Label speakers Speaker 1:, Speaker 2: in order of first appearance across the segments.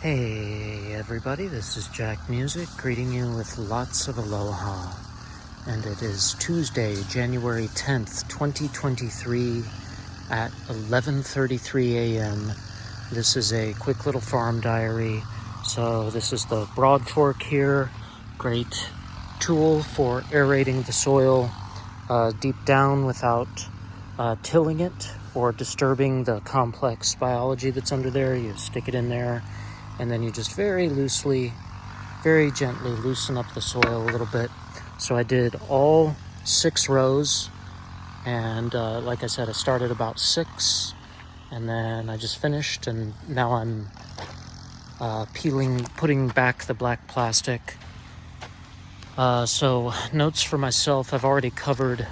Speaker 1: Hey everybody, this is Jack Music greeting you with lots of aloha. And it is Tuesday, January 10th, 2023 at 11:33 a.m. This is a quick little farm diary. So this is the Broad Fork here. Great tool for aerating the soil deep down without tilling it or disturbing the complex biology that's under there. You stick it in there and then you just very loosely, very gently loosen up the soil a little bit. So I did all 6 rows, and like I said, I started about 6, and then I just finished, and now I'm putting back the black plastic. So notes for myself, I've already covered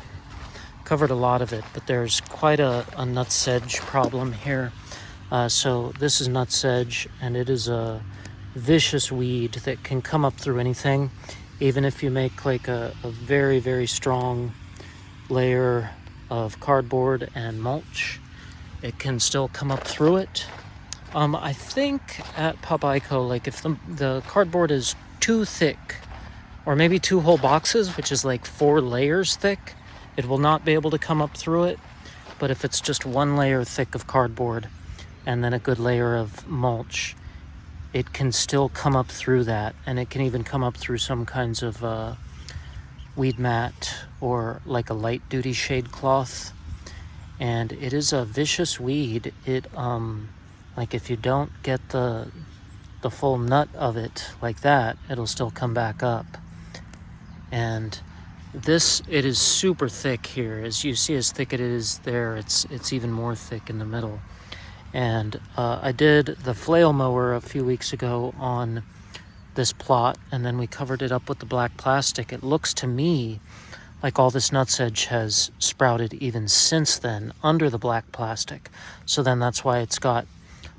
Speaker 1: a lot of it, but there's quite a nutsedge problem here. So this is nutsedge, and it is a vicious weed that can come up through anything. Even if you make like a very, very strong layer of cardboard and mulch, it can still come up through it. I think at Papaico, like if the cardboard is too thick, or maybe 2 whole boxes, which is like 4 layers thick, it will not be able to come up through it. But if it's just 1 layer thick of cardboard and then a good layer of mulch, it can still come up through that, and it can even come up through some kinds of weed mat or like a light duty shade cloth. And it is a vicious weed. It like if you don't get the full nut of it like that, it'll still come back up. And it is super thick here. As you see, as thick it is there, it's even more thick in the middle. And I did the flail mower a few weeks ago on this plot, and then we covered it up with the black plastic. It looks to me like all this nutsedge has sprouted even since then under the black plastic. So then that's why it's got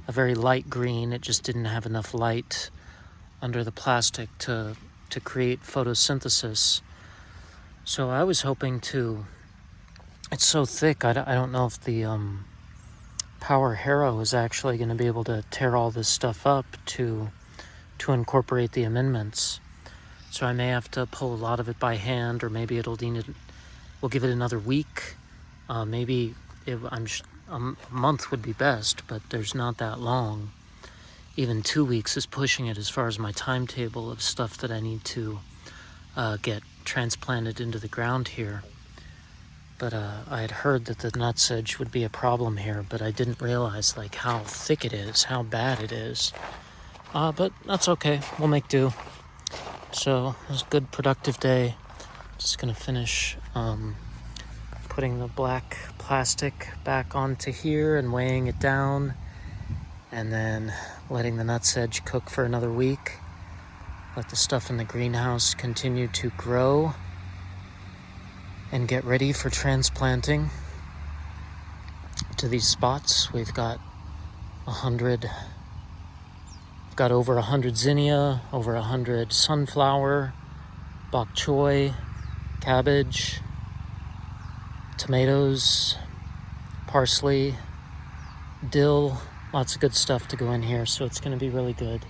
Speaker 1: a very light green. It just didn't have enough light under the plastic to create photosynthesis. So I was hoping it's so thick, I don't know if the power harrow is actually going to be able to tear all this stuff up to incorporate the amendments. So I may have to pull a lot of it by hand, or maybe we'll give it another week. Maybe a month would be best, but there's not that long. Even 2 weeks is pushing it as far as my timetable of stuff that I need to get transplanted into the ground here. But I had heard that the nutsedge would be a problem here, but I didn't realize like how thick it is, how bad it is. But that's okay. We'll make do. So it was a good, productive day. Just gonna finish putting the black plastic back onto here and weighing it down, and then letting the nutsedge cook for another week. Let the stuff in the greenhouse continue to grow and get ready for transplanting to these spots. We've got over 100 zinnia, over 100 sunflower, bok choy, cabbage, tomatoes, parsley, dill, lots of good stuff to go in here, so it's going to be really good.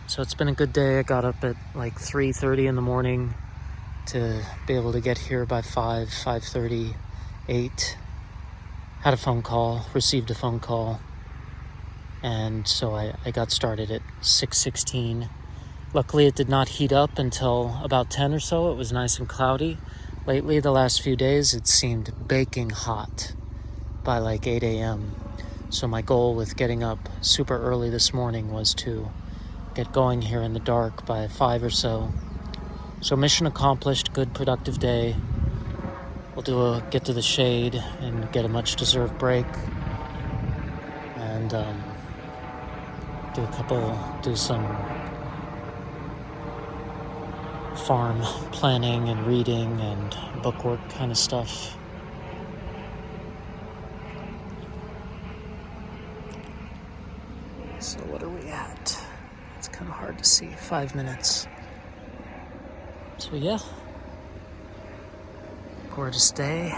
Speaker 1: So it's been a good day. I got up at like 3:30 in the morning to be able to get here by 5:30, 8. Had a phone call, received a phone call, and so I got started at 6:16. Luckily, it did not heat up until about 10 or so. It was nice and cloudy. Lately, the last few days, it seemed baking hot by like 8 a.m. So my goal with getting up super early this morning was to get going here in the dark by 5 or so. So mission accomplished, good productive day. We'll get to the shade and get a much deserved break, and do some farm planning and reading and bookwork kind of stuff. So what are we at? It's kind of hard to see. 5 minutes. So yeah, gorgeous day.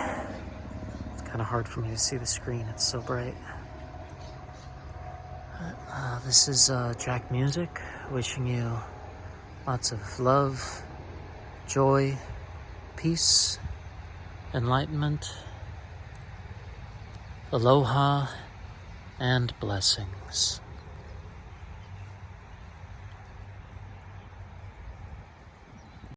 Speaker 1: It's kind of hard for me to see the screen. It's so bright. This is Jack Music, wishing you lots of love, joy, peace, enlightenment, aloha, and blessings.